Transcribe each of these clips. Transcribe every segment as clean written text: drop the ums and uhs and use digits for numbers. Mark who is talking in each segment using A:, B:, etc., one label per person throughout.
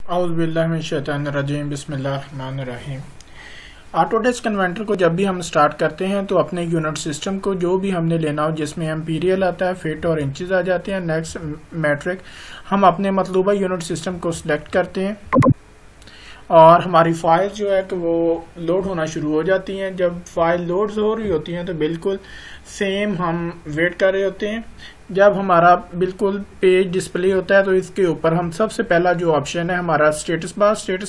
A: औज़ुबिल्लाहिमिनश्शैतानिर्रजीम बिस्मिल्लाहिर्रहमानिर्रहीम। Autodesk converter को जब भी हम स्टार्ट करते हैं तो अपने यूनिट सिस्टम को जो भी हमने लेना हो, जिसमें एम्पीरियल आता है, फिट और इंचेस आ जाते हैं, नेक्स्ट मैट्रिक, हम अपने मतलूबा यूनिट सिस्टम को सिलेक्ट करते हैं और हमारी फाइल जो है तो वो लोड होना शुरू हो जाती हैं। जब फाइल लोड हो रही होती हैं तो बिल्कुल सेम हम वेट कर रहे होते हैं। जब हमारा बिल्कुल पेज डिस्प्ले होता है तो इसके ऊपर हम सबसे पहला जो ऑप्शन है हमारा स्टेटस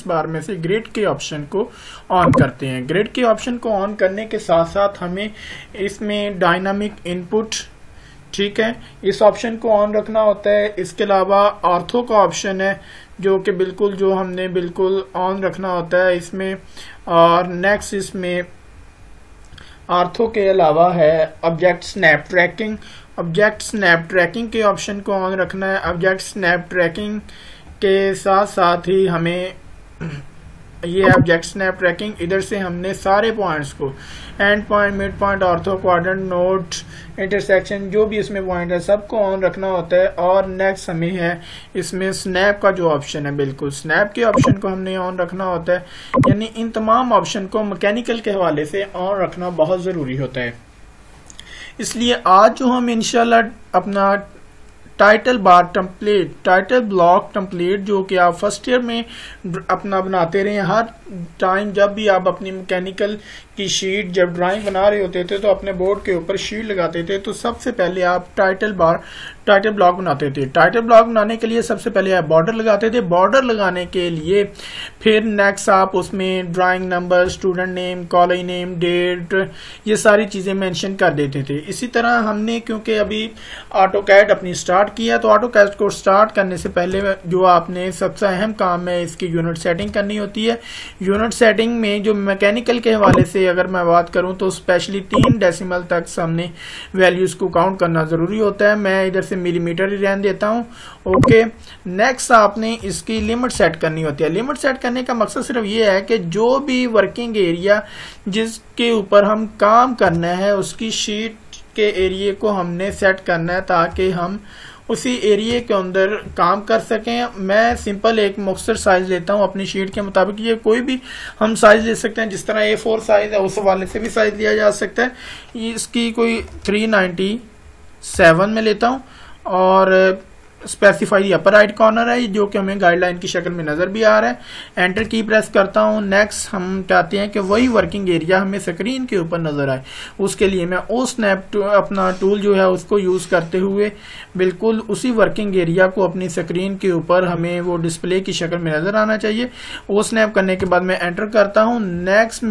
A: बार में से ग्रिड के ऑप्शन को ऑन करते हैं। ग्रिड के ऑप्शन को ऑन करने के साथ साथ हमें इसमें डायनामिक इनपुट, ठीक है, इस ऑप्शन को ऑन रखना होता है। इसके अलावा ऑर्थो का ऑप्शन है जो कि बिल्कुल जो हमने बिल्कुल ऑन रखना होता है इसमें। और नेक्स्ट इसमें ऑर्थो के अलावा है object snap tracking. Object snap tracking के ऑप्शन को ऑन रखना है। ऑब्जेक्ट स्नैप ट्रैकिंग के साथ साथ ही हमें ये ऑब्जेक्ट स्नैप ट्रैकिंग, इधर से हमने सारे पॉइंट्स को, and point, mid point, ortho, quadrant, node, intersection, जो भी इसमें पॉइंट है सबको ऑन रखना होता है। और नेक्स्ट हमें है इसमें स्नैप का जो ऑप्शन है, बिल्कुल स्नैप के ऑप्शन को हमने ऑन रखना होता है। यानी इन तमाम ऑप्शन को मैकेनिकल के हवाले से ऑन रखना बहुत ज़रूरी होता है। इसलिए आज जो हम इंशाल्लाह अपना title bar template, title block template जो कि आप फर्स्ट ईयर में अपना बनाते रहे, हर टाइम जब भी आप अपनी मैकेनिकल की शीट जब ड्राइंग बना रहे होते थे तो अपने बोर्ड के ऊपर शीट लगाते थे तो सबसे पहले आप टाइटल ब्लॉक बनाते थे। टाइटल ब्लॉक बनाने के लिए सबसे पहले आप बॉर्डर लगाते थे। बॉर्डर लगाने के लिए फिर नेक्स्ट आप उसमें drawing number, student name, college name, date, ये सारी चीजें मेंशन कर देते थे। इसी तरह हमने क्योंकि अभी ऑटोकैड अपनी स्टार्ट किया तो ऑटोकैड को स्टार्ट करने से पहले जो आपने सबसे अहम काम है इसकी यूनिट सेटिंग करनी होती है। यूनिट सेटिंग में जो मैकेनिकल के हवाले से अगर मैं बात करूं तो स्पेशली 3 डेसिमल तक हमने वैल्यूज को काउंट करना जरूरी होता है। मैं इधर से मिलीमीटर ही रहने देता हूं। ओके, नेक्स्ट आपने इसकी लिमिट सेट करनी होती है। लिमिट सेट करने का मकसद सिर्फ ये है कि जो भी वर्किंग एरिया जिसके ऊपर हम काम करना है उसकी शीट के एरिया को हमने सेट करना है ताकि हम उसी एरिया के अंदर काम कर सकें। मैं सिंपल एक मुख्तसर साइज लेता हूं अपनी शीट के मुताबिक। ये कोई भी हम साइज ले सकते हैं, जिस तरह A4 साइज है उस हवाले से भी साइज लिया जा सकता है। इसकी कोई 397 में लेता हूं और स्पेसिफाई अपर राइट कॉर्नर है जो कि हमें गाइडलाइन की शक्ल में नजर भी आ रहा है। एंटर की प्रेस करता हूं। नेक्स्ट हम चाहते हैं कि वही वर्किंग एरिया हमें स्क्रीन के ऊपर नजर आए। उसके लिए मैं ओ स्नैप अपना टूल जो है उसको यूज करते हुए बिल्कुल उसी वर्किंग एरिया को अपनी स्क्रीन के ऊपर हमें वो डिस्प्ले की शक्ल में नजर आना चाहिए। ओ स्नैप करने के बाद मैं एंटर करता हूं। नेक्स्ट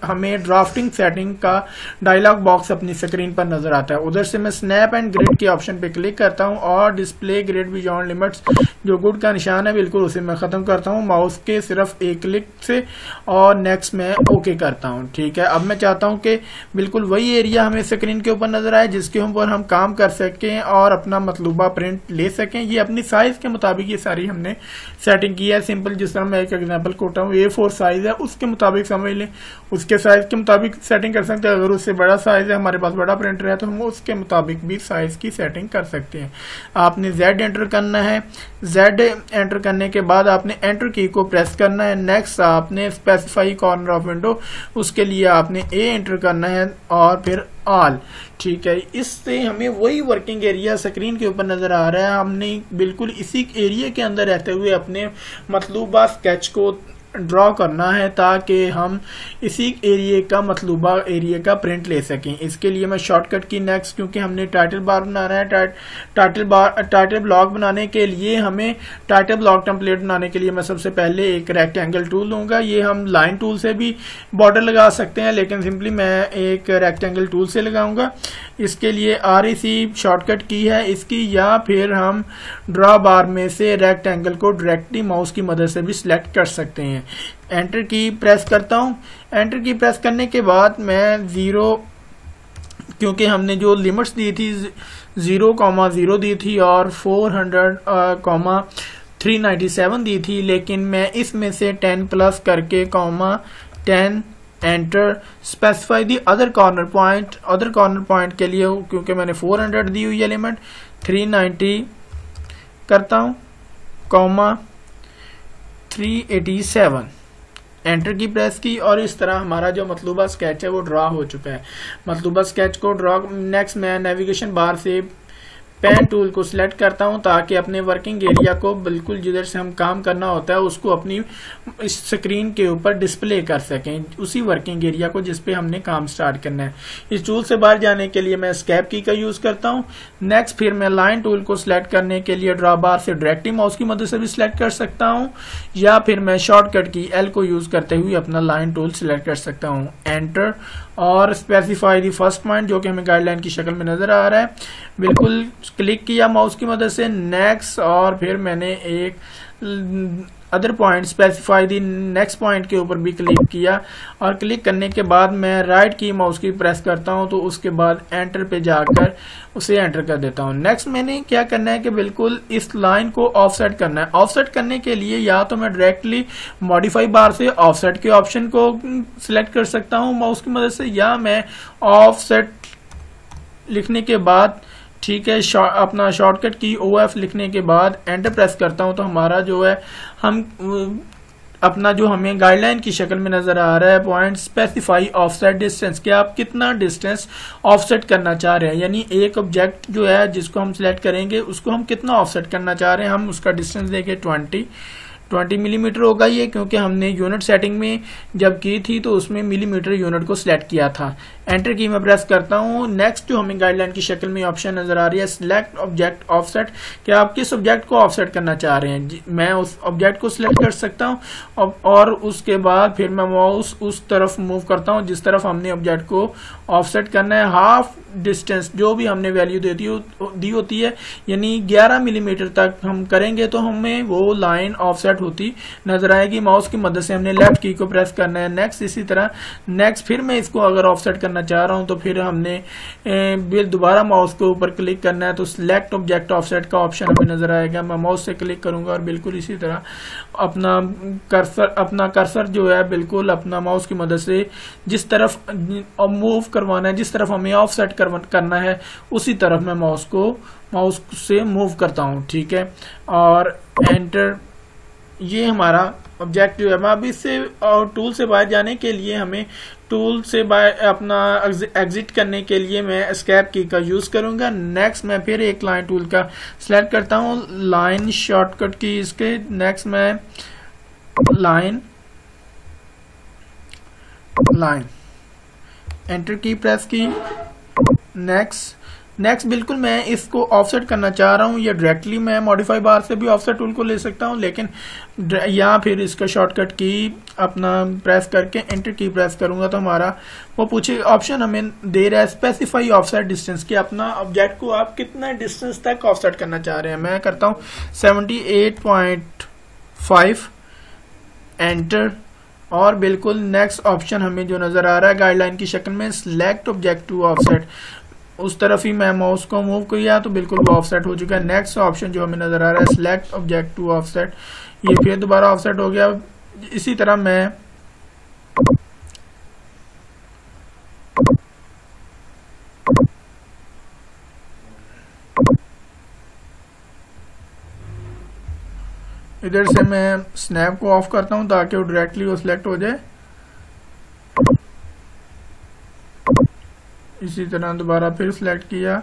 A: हमें ड्राफ्टिंग सेटिंग का डायलॉग बॉक्स अपनी स्क्रीन पर नजर आता है। उधर से मैं स्नैप एंड ग्रिड के ऑप्शन पे क्लिक करता हूं और डिस्प्ले ग्रिड बियॉन्ड लिमिट्स जो गुड का निशान है बिल्कुल उसे मैं खत्म करता हूं माउस के सिर्फ एक क्लिक से और नेक्स्ट मैं ओके करता हूं। ठीक है, अब मैं चाहता हूं कि बिल्कुल वही एरिया हमें स्क्रीन के ऊपर नजर आए जिसके ऊपर हम काम कर सकें और अपना मतलूबा प्रिंट ले सकें। ये अपनी साइज के मुताबिक ये सारी हमने सेटिंग की है। सिंपल जिस तरह मैं एक एग्जांपल कोटा हूं, A4 साइज है उसके मुताबिक समझ लें, उसके साइज के मुताबिक सेटिंग कर सकते हैं। अगर उससे बड़ा साइज है, हमारे पास बड़ा प्रिंटर है, तो हम उसके मुताबिक भी साइज की सेटिंग कर सकते हैं। आपने Z एंटर करना है। Z एंटर करने के बाद आपने एंटर की को प्रेस करना है। नेक्स्ट आपने स्पेसिफाई कॉर्नर ऑफ विंडो, उसके लिए आपने A एंटर करना है और फिर ऑल। ठीक है, इससे हमें वही वर्किंग एरिया स्क्रीन के ऊपर नजर आ रहा है। हमने बिल्कुल इसी एरिया के अंदर रहते हुए अपने मतलूबा स्केच को ड्रॉ करना है ताकि हम इसी एरिया का मतलूबा एरिया का प्रिंट ले सकें। इसके लिए मैं शॉर्टकट की नेक्स्ट, क्योंकि हमने टाइटल बार बनाना है, टाइटल ब्लॉक बनाने के लिए हमें टाइटल ब्लॉक टेम्पलेट बनाने के लिए मैं सबसे पहले एक रेक्टेंगल टूल लूंगा। ये हम लाइन टूल से भी बॉर्डर लगा सकते हैं लेकिन सिंपली मैं एक रेक्टेंगल टूल से लगाऊंगा। इसके लिए REC शॉर्टकट की है इसकी, या फिर हम ड्रॉ बार में से रेक्टेंगल को डायरेक्टली माउस की मदद से भी सिलेक्ट कर सकते हैं। एंटर की प्रेस करता हूं। एंटर की प्रेस करने के बाद मैं 0, क्योंकि हमने जो लिमिट्स दी थी 0,0 दी थी और 400,397 दी थी, लेकिन मैं इसमें से 10 प्लस करके 10 enter. Specify the other corner point के लिए क्योंकि मैंने 400 दी हुई है लिमिट, 390 करता हूं, 387 एंटर की प्रेस की और इस तरह हमारा जो मतलूबा स्केच है वो ड्रा हो चुका है। मतलूबा स्केच को ड्रा नेक्स्ट मैं नेविगेशन बार से पेन टूल को सिलेक्ट करता हूं ताकि अपने वर्किंग एरिया को बिल्कुल जिधर से हम काम करना होता है उसको अपनी इस स्क्रीन के ऊपर डिस्प्ले कर सकें, उसी वर्किंग एरिया को जिस पे हमने काम स्टार्ट करना है। इस टूल से बाहर जाने के लिए मैं एस्केप की का यूज करता हूं। नेक्स्ट फिर मैं लाइन टूल को सिलेक्ट करने के लिए ड्रा बार से डायरेक्टली माउस की मदद से भी सिलेक्ट कर सकता हूं या फिर मैं शॉर्टकट की एल को यूज करते हुए अपना लाइन टूल सिलेक्ट कर सकता हूं। एंटर और स्पेसिफाई द फर्स्ट पॉइंट जो कि हमें गाइडलाइन की शक्ल में नजर आ रहा है, बिल्कुल क्लिक किया माउस की मदद से, नेक्स्ट, और फिर मैंने एक अदर पॉइंट स्पेसिफाई दी नेक्स्ट पॉइंट के ऊपर भी क्लिक किया और क्लिक करने के बाद मैं राइट की माउस की प्रेस करता हूं तो उसके बाद एंटर पे जाकर उसे एंटर कर देता हूं। नेक्स्ट मैंने क्या करना है कि बिल्कुल इस लाइन को ऑफसेट करना है। ऑफसेट करने के लिए या तो मैं डायरेक्टली मॉडिफाई बार से ऑफसेट के ऑप्शन को सिलेक्ट कर सकता हूं माउस की मदद से, या मैं ऑफसेट लिखने के बाद ठीक है अपना शॉर्टकट की OF लिखने के बाद एंटर प्रेस करता हूं तो हमारा जो है हम अपना जो हमें गाइडलाइन की शक्ल में नजर आ रहा है पॉइंट स्पेसिफाई ऑफसेट डिस्टेंस, कि आप कितना डिस्टेंस ऑफसेट करना चाह रहे हैं, यानी एक ऑब्जेक्ट जो है जिसको हम सिलेक्ट करेंगे उसको हम कितना ऑफसेट करना चाह रहे हैं। हम उसका डिस्टेंस देंगे 20 मिलीमीटर होगा ये, क्योंकि हमने यूनिट सेटिंग में जब की थी तो उसमें मिलीमीटर यूनिट को सिलेक्ट किया था। एंटर की मैं प्रेस करता हूं। नेक्स्ट जो हमें गाइडलाइन की शक्ल में ऑप्शन नजर आ रही है सिलेक्ट ऑब्जेक्ट ऑफसेट, कि आप किस ऑब्जेक्ट को ऑफसेट करना चाह रहे हैं। मैं उस ऑब्जेक्ट को सिलेक्ट कर सकता हूं और उसके बाद फिर मैं माउस उस तरफ मूव करता हूं जिस तरफ हमने ऑब्जेक्ट को ऑफसेट करना है। हाफ डिस्टेंस जो भी हमने वैल्यू दी होती है, यानी 11 मिलीमीटर तक हम करेंगे तो हमें वो लाइन ऑफसेट होती नजर आएगी। माउस की मदद से हमने लेफ्ट की को प्रेस करना है। नेक्स्ट इसी तरह नेक्स्ट फिर मैं इसको अगर ऑफसेट करना चाह रहा हूं तो फिर हमने दोबारा माउस के ऊपर क्लिक करना है तो सिलेक्ट ऑब्जेक्ट ऑफसेट का ऑप्शन हमें नजर आएगा। मैं माउस से क्लिक करूंगा और बिल्कुल इसी तरह अपना कर्सर जो है बिल्कुल अपना माउस की मदद से जिस तरफ मूव करवाना है, जिस तरफ हमें ऑफसेट करना है उसी तरफ मैं माउस से मूव करता हूं। ठीक है, और एंटर। ये हमारा ऑब्जेक्ट जो है, मैं अभी इससे और टूल से बाहर जाने के लिए हमें टूल से अपना एग्जिट करने के लिए मैं एस्केप की का यूज करूंगा। नेक्स्ट मैं फिर एक लाइन टूल का सिलेक्ट करता हूं, लाइन शॉर्टकट की इसके। नेक्स्ट मैं लाइन एंटर की प्रेस की। नेक्स्ट बिल्कुल मैं इसको ऑफसेट करना चाह रहा हूं, या डायरेक्टली मैं मॉडिफाई बार से भी ऑफसेट टूल को ले सकता हूं, लेकिन या फिर इसका शॉर्टकट की अपना प्रेस करके एंटर की प्रेस करूंगा तो हमारा वो पूछे ऑप्शन हमें दे रहा है स्पेसिफाई ऑफसेट डिस्टेंस, कि अपना ऑब्जेक्ट को आप कितना डिस्टेंस तक ऑफसेट करना चाह रहे हैं। मैं करता हूं 78.5 एंटर, और बिल्कुल नेक्स्ट ऑप्शन हमें जो नजर आ रहा है गाइडलाइन की शक्ल में सिलेक्ट ऑब्जेक्ट टू ऑफसेट, उस तरफ ही मैं माउस को मूव किया तो बिल्कुल वो ऑफसेट हो चुका है। नेक्स्ट ऑप्शन जो हमें नजर आ रहा है सिलेक्ट ऑब्जेक्ट टू ऑफसेट, ये फिर दोबारा ऑफसेट हो गया। इसी तरह मैं इधर से मैं स्नैप को ऑफ करता हूं ताकि वो डायरेक्टली वो सिलेक्ट हो जाए। इसी तरह दोबारा फिर सिलेक्ट किया।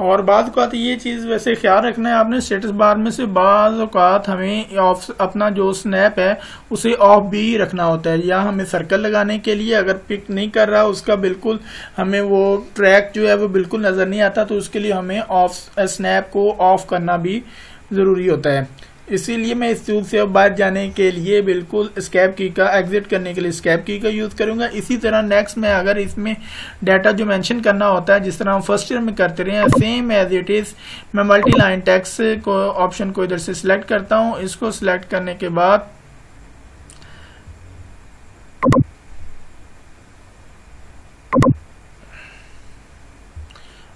A: और बाद औकात ये चीज वैसे ख्याल रखना है आपने, स्टेटस बार में से बाद औकात हमें अपना जो स्नैप है उसे ऑफ भी रखना होता है, या हमें सर्कल लगाने के लिए अगर पिक नहीं कर रहा उसका बिल्कुल हमें वो ट्रैक जो है वो बिल्कुल नजर नहीं आता, तो उसके लिए हमें स्नैप को ऑफ करना भी जरूरी होता है। इसीलिए मैं इस टूल से बाहर जाने के लिए बिल्कुल एस्केप की का, एग्जिट करने के लिए एस्केप की का यूज करूंगा। इसी तरह नेक्स्ट में अगर इसमें डाटा जो मेंशन करना होता है जिस तरह हम फर्स्ट ईयर में करते रहे हैं सेम एज इट इज, मैं मल्टी लाइन टेक्स्ट को ऑप्शन को इधर से सिलेक्ट करता हूं। इसको सिलेक्ट करने के बाद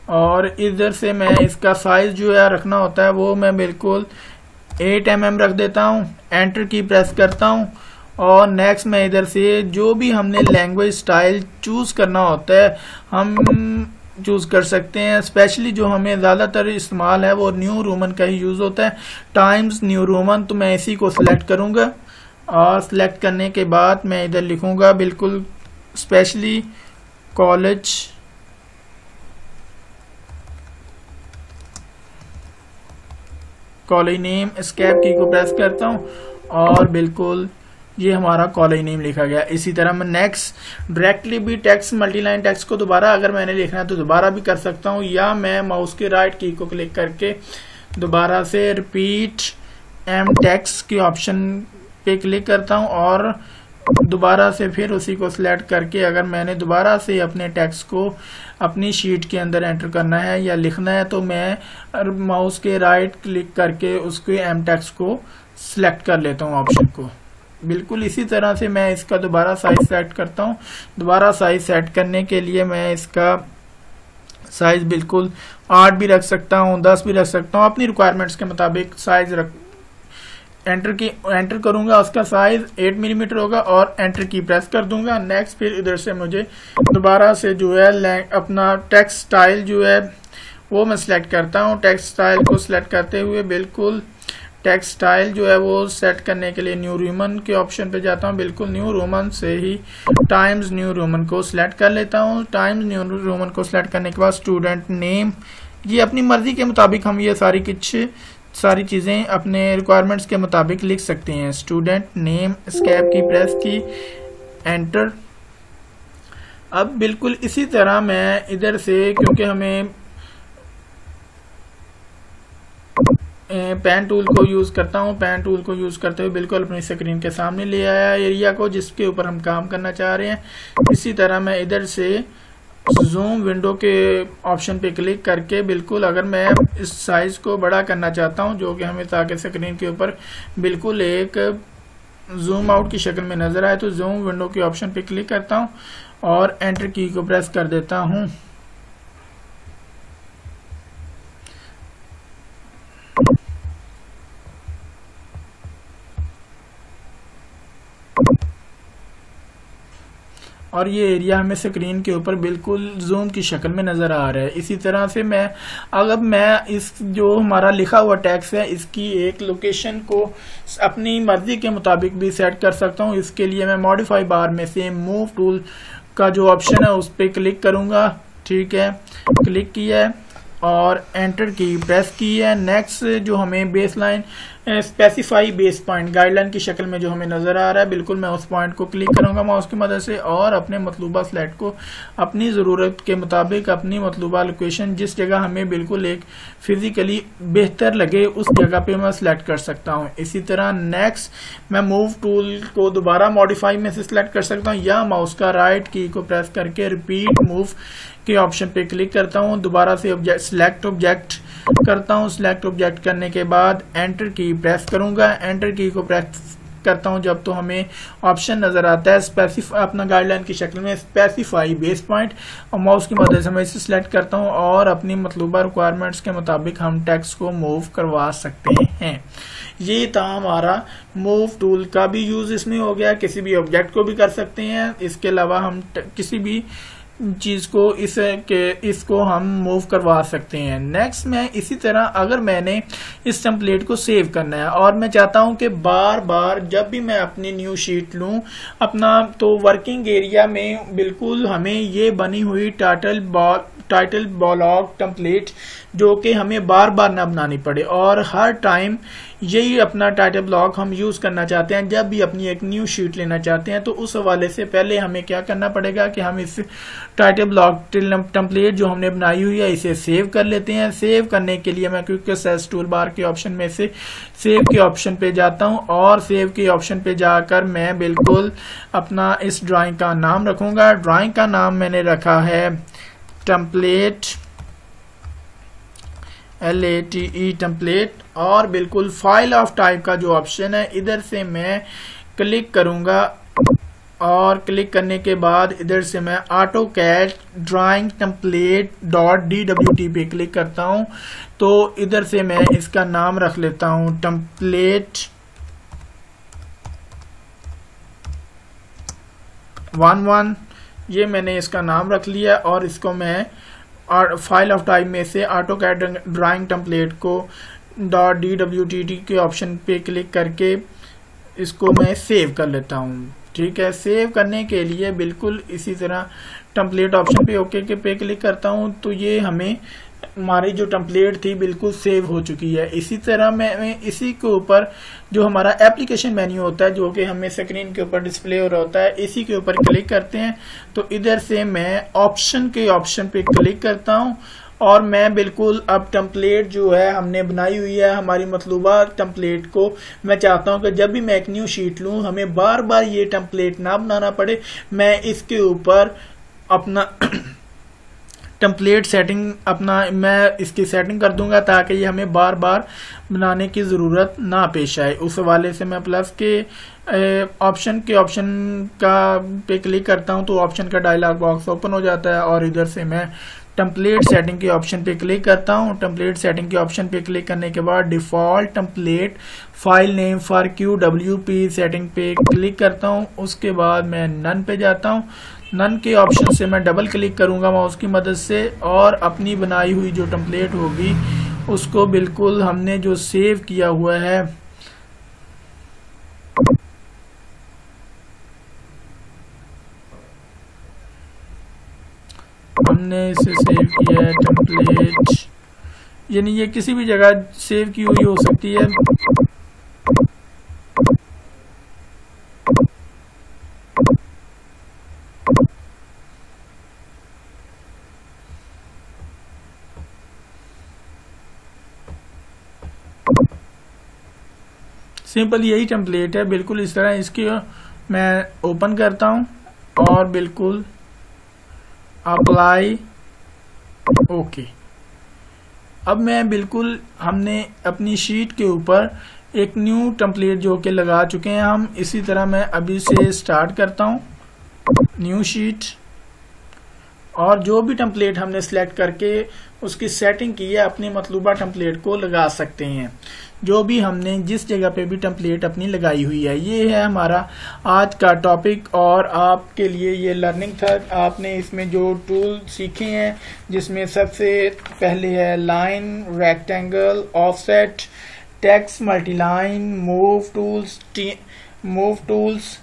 A: और इधर से मैं इसका साइज जो है रखना होता है वो मैं बिल्कुल 8 mm रख देता हूं। एंटर की प्रेस करता हूं और नेक्स्ट में इधर से जो भी हमने लैंग्वेज स्टाइल चूज करना होता है हम चूज कर सकते हैं। स्पेशली जो हमें ज़्यादातर इस्तेमाल है वो न्यू रोमन का ही यूज़ होता है, टाइम्स न्यू रोमन। तो मैं इसी को सिलेक्ट करूँगा और सिलेक्ट करने के बाद मैं इधर लिखूँगा बिल्कुल स्पेशली कॉलेज नेम, एस्केप की को प्रेस करता हूँ और बिल्कुल ये हमारा कॉलेज नेम लिखा गया। इसी तरह मैं नेक्स्ट डायरेक्टली भी टेक्स्ट मल्टीलाइन टेक्स्ट को दोबारा अगर मैंने लिखना है तो दोबारा भी कर सकता हूँ, या मैं माउस के राइट की को क्लिक करके दोबारा से रिपीट एम टेक्स्ट के ऑप्शन पे क्लिक करता हूँ और दोबारा से फिर उसी को सिलेक्ट करके अगर मैंने दोबारा से अपने टेक्स्ट को अपनी शीट के अंदर एंटर करना है या लिखना है तो मैं माउस के राइट क्लिक करके उसके एम टेक्स्ट को सिलेक्ट कर लेता हूँ ऑप्शन को। बिल्कुल इसी तरह से मैं इसका दोबारा साइज सेट करता हूँ। दोबारा साइज सेट करने के लिए मैं इसका साइज बिल्कुल 8 भी रख सकता हूँ, 10 भी रख सकता हूँ, अपनी रिक्वायरमेंट्स के मुताबिक साइज एंटर करूंगा। उसका साइज 8 मिलीमीटर होगा और एंटर की प्रेस कर दूंगा। नेक्स्ट फिर इधर से मुझे दोबारा से जो है अपना टेक्स्ट स्टाइल जो है वो मैं सिलेक्ट करता हूँ। टेक्स्ट स्टाइल को सिलेक्ट करते हुए बिल्कुल टेक्स्ट स्टाइल जो है वो सेट करने के लिए न्यू रोमन के ऑप्शन पे जाता हूँ। बिल्कुल न्यू रोमन से ही टाइम्स न्यू रोमन को सिलेक्ट कर लेता हूँ। टाइम्स न्यू रोमन को सिलेक्ट करने के बाद स्टूडेंट नेम, ये अपनी मर्जी के मुताबिक हम ये सारी चीज़ें अपने रिक्वायरमेंट्स के मुताबिक लिख सकते हैं। स्टूडेंट नेम, एस्केप की प्रेस की, एंटर। अब बिल्कुल इसी तरह मैं इधर से, क्योंकि हमें पेन टूल को यूज़ करता हूँ, पेन टूल को यूज़ करते हुए बिल्कुल अपनी स्क्रीन के सामने ले आया एरिया को जिसके ऊपर हम काम करना चाह रहे हैं। इसी तरह मैं इधर से जूम विंडो के ऑप्शन पे क्लिक करके बिल्कुल अगर मैं इस साइज को बड़ा करना चाहता हूं जो कि हमें ताकि स्क्रीन के ऊपर बिल्कुल एक जूम आउट की शक्ल में नजर आए, तो जूम विंडो के ऑप्शन पे क्लिक करता हूं और एंटर की को प्रेस कर देता हूं। और ये एरिया हमें स्क्रीन के ऊपर बिल्कुल जूम की शक्ल में नजर आ रहा है। इसी तरह से मैं इस जो हमारा लिखा हुआ टेक्स्ट है इसकी एक लोकेशन को अपनी मर्जी के मुताबिक भी सेट कर सकता हूँ। इसके लिए मैं मॉडिफाई बार में से मूव टूल का जो ऑप्शन है उस पर क्लिक करूंगा। ठीक है, क्लिक किया है और एंटर की प्रेस की है। नेक्स्ट जो हमें base line specify base point guideline की शक्ल में जो हमें नजर आ रहा है, बिल्कुल मैं उस पॉइंट को क्लिक करूंगा माउस की मदद से और अपने मतलूबा स्लाइड को अपनी ज़रूरत के मुताबिक अपनी मतलूबा लोकेशन जिस जगह हमें बिल्कुल एक फिजिकली बेहतर लगे उस जगह पे मैं सिलेक्ट कर सकता हूं। इसी तरह नेक्स्ट मैं मूव टूल को दोबारा मॉडिफाई में से सिलेक्ट कर सकता हूं या माउस का राइट की को प्रेस करके रिपीट मूव के ऑप्शन पे क्लिक करता हूं। दोबारा से सिलेक्ट ऑब्जेक्ट करता हूं। सिलेक्ट ऑब्जेक्ट करने के बाद एंटर की प्रेस करूंगा। एंटर की को प्रेस करता हूं जब तो हमें ऑप्शन नजर आता है स्पेसिफाई अपना गाइडलाइन की शक्ल में स्पेसिफाई बेस पॉइंट, और माउस की मदद से मैं इसे सिलेक्ट करता हूं और अपनी मतलूबा रिक्वायरमेंट्स के मुताबिक हम टेक्स्ट को मूव करवा सकते हैं। ये था हमारा मूव टूल का भी यूज इसमें हो गया। किसी भी ऑब्जेक्ट को भी कर सकते हैं। इसके अलावा हम किसी भी चीज को इसको हम मूव करवा सकते हैं। नेक्स्ट मैं इसी तरह अगर मैंने इस टेम्पलेट को सेव करना है और मैं चाहता हूं कि बार बार जब भी मैं अपनी न्यू शीट लूं अपना, तो वर्किंग एरिया में बिल्कुल हमें ये बनी हुई टाइटल ब्लॉक टेम्पलेट जो कि हमें बार बार ना बनानी पड़े और हर टाइम यही अपना टाइटल ब्लॉक हम यूज करना चाहते हैं जब भी अपनी एक न्यू शीट लेना चाहते हैं, तो उस हवाले से पहले हमें क्या करना पड़ेगा कि हम इस टाइटल ब्लॉक टेम्पलेट जो हमने बनाई हुई है इसे सेव कर लेते हैं। सेव करने के लिए मैं क्विक एक्सेस टूल बार के ऑप्शन में से सेव के ऑप्शन पे जाता हूं और सेव के ऑप्शन पे जाकर मैं बिल्कुल अपना इस ड्राइंग का नाम रखूंगा। ड्राइंग का नाम मैंने रखा है टेम्पलेट, LATE टेम्पलेट, और बिल्कुल फाइल ऑफ टाइप का जो ऑप्शन है इधर से मैं क्लिक करूंगा और क्लिक करने के बाद इधर से मैं AutoCAD ड्राइंग टेम्पलेट .dwt पे क्लिक करता हूं। तो इधर से मैं इसका नाम रख लेता हूं टेम्पलेट 11। ये मैंने इसका नाम रख लिया और इसको मैं फाइल ऑफ टाइप में से AutoCAD ड्राइंग टेम्पलेट को .dwtt के ऑप्शन पे क्लिक करके इसको मैं सेव कर लेता हूँ। ठीक है, सेव करने के लिए बिल्कुल इसी तरह टेम्पलेट ऑप्शन पे ओके के पे क्लिक करता हूँ तो ये हमें हमारी जो टेम्पलेट थी बिल्कुल सेव हो चुकी है। इसी तरह मैं इसी के ऊपर जो हमारा एप्लीकेशन मेन्यू होता है जो कि हमें स्क्रीन के ऊपर डिस्प्ले हो रहा होता है, इसी के ऊपर क्लिक करते हैं तो इधर से मैं ऑप्शन के ऑप्शन पे क्लिक करता हूँ और मैं बिल्कुल अब टेम्पलेट जो है हमने बनाई हुई है हमारी मतलूबा टेम्पलेट को मैं चाहता हूं कि जब भी मैं एक न्यू शीट लूं हमें बार बार ये टेम्पलेट ना बनाना पड़े। मैं इसके ऊपर अपना टेम्पलेट सेटिंग मैं इसकी सेटिंग कर दूंगा ताकि ये हमें बार बार बनाने की ज़रूरत ना पेश आए। उस हवाले से मैं प्लस के ऑप्शन का पे क्लिक करता हूं तो ऑप्शन का डायलॉग बॉक्स ओपन हो जाता है और इधर से मैं टेम्पलेट सेटिंग के ऑप्शन पे क्लिक करता हूं। टेम्पलेट सेटिंग के ऑप्शन पे क्लिक करने के बाद default template file name for QWP setting पे क्लिक करता हूं। उसके बाद मैं नन पे जाता हूं। नन के ऑप्शन से मैं डबल क्लिक करूंगा माउस की मदद से और अपनी बनाई हुई जो टेम्पलेट होगी उसको बिल्कुल हमने जो सेव किया हुआ है हमने इसे सेव किया है टेम्पलेट, यानी ये किसी भी जगह सेव की हुई हो सकती है। सिंपल यही टेम्पलेट है, बिल्कुल इस तरह इसकी मैं ओपन करता हूं और बिल्कुल अप्लाई ओके। अब मैं बिल्कुल हमने अपनी शीट के ऊपर एक न्यू टेम्पलेट जो कि लगा चुके हैं हम, इसी तरह मैं अभी से स्टार्ट करता हूं न्यू शीट और जो भी टेम्पलेट हमने सिलेक्ट करके उसकी सेटिंग की है अपनी मतलूबा टेम्पलेट को लगा सकते हैं। जो भी हमने जिस जगह पे भी टेम्पलेट अपनी लगाई हुई है, ये है हमारा आज का टॉपिक और आपके लिए ये लर्निंग था। आपने इसमें जो टूल सीखे हैं जिसमें सबसे पहले है line, rectangle, offset, text multiline, move tools,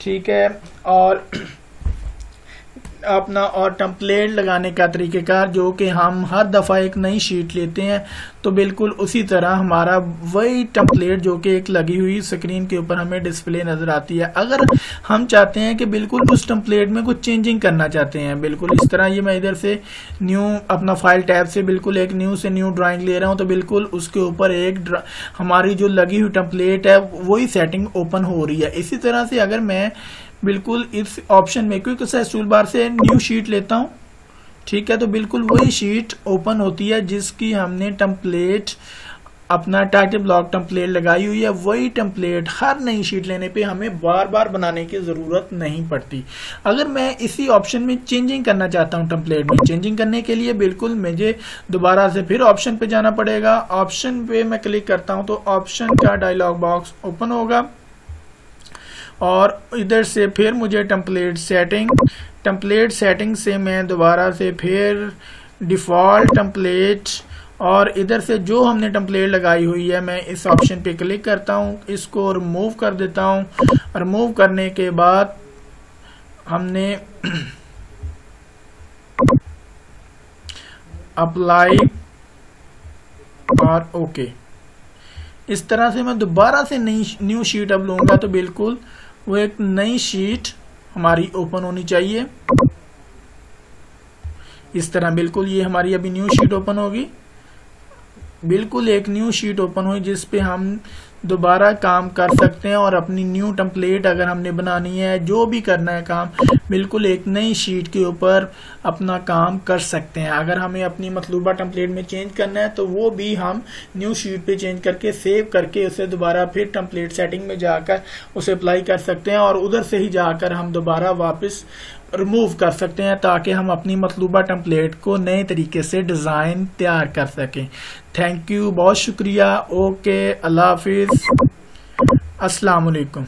A: ठीक है, और अपना और टेम्पलेट लगाने का तरीकेकार जो कि हम हर दफ़ा एक नई शीट लेते हैं तो बिल्कुल उसी तरह हमारा वही टेम्पलेट जो कि एक लगी हुई स्क्रीन के ऊपर हमें डिस्प्ले नज़र आती है। अगर हम चाहते हैं कि बिल्कुल उस टेम्पलेट में कुछ चेंजिंग करना चाहते हैं, बिल्कुल इस तरह ये मैं इधर से न्यू अपना फाइल टैब से बिल्कुल एक न्यू से न्यू ड्राइंग ले रहा हूँ तो बिल्कुल उसके ऊपर एक हमारी जो लगी हुई टेम्पलेट है वही सेटिंग ओपन हो रही है। इसी तरह से अगर मैं बिल्कुल इस ऑप्शन में क्विक एक्सेस टूल बार से न्यू शीट लेता हूं, ठीक है, तो बिल्कुल वही शीट ओपन होती है जिसकी हमने टेम्पलेट अपना टाइटल ब्लॉक टेम्पलेट लगाई हुई है। वही टेम्पलेट हर नई शीट लेने पे हमें बार बार बनाने की जरूरत नहीं पड़ती। अगर मैं इसी ऑप्शन में चेंजिंग करना चाहता हूं टेम्पलेट में, चेंजिंग करने के लिए बिल्कुल मुझे दोबारा से फिर ऑप्शन पे जाना पड़ेगा। ऑप्शन पे मैं क्लिक करता हूं तो ऑप्शन का डायलॉग बॉक्स ओपन होगा और इधर से फिर मुझे टेम्पलेट सेटिंग से मैं दोबारा से फिर डिफॉल्ट टेम्पलेट और इधर से जो हमने टेम्पलेट लगाई हुई है मैं इस ऑप्शन पे क्लिक करता हूं, इसको रिमूव कर देता हूं। रिमूव करने के बाद हमने अप्लाई और ओके, इस तरह से मैं दोबारा से न्यू शीट अब लूंगा तो बिल्कुल वो एक नई शीट हमारी ओपन होनी चाहिए। इस तरह बिल्कुल ये हमारी अभी न्यू शीट ओपन होगी, बिल्कुल एक न्यू शीट ओपन हुई जिस पे हम दोबारा काम कर सकते हैं और अपनी न्यू टेम्पलेट अगर हमने बनानी है, जो भी करना है काम, बिल्कुल एक नई शीट के ऊपर अपना काम कर सकते हैं। अगर हमें अपनी मतलूबा टेम्पलेट में चेंज करना है तो वो भी हम न्यू शीट पे चेंज करके सेव करके उसे दोबारा फिर टेम्पलेट सेटिंग में जाकर उसे अप्लाई कर सकते हैं और उधर से ही जाकर हम दोबारा वापस रिमूव कर सकते हैं ताकि हम अपनी मतलूबा टेम्पलेट को नए तरीके से डिज़ाइन तैयार कर सकें। थैंक यू, बहुत शुक्रिया। ओके, अल्लाह हाफिज, अस्सलाम वालेकुम।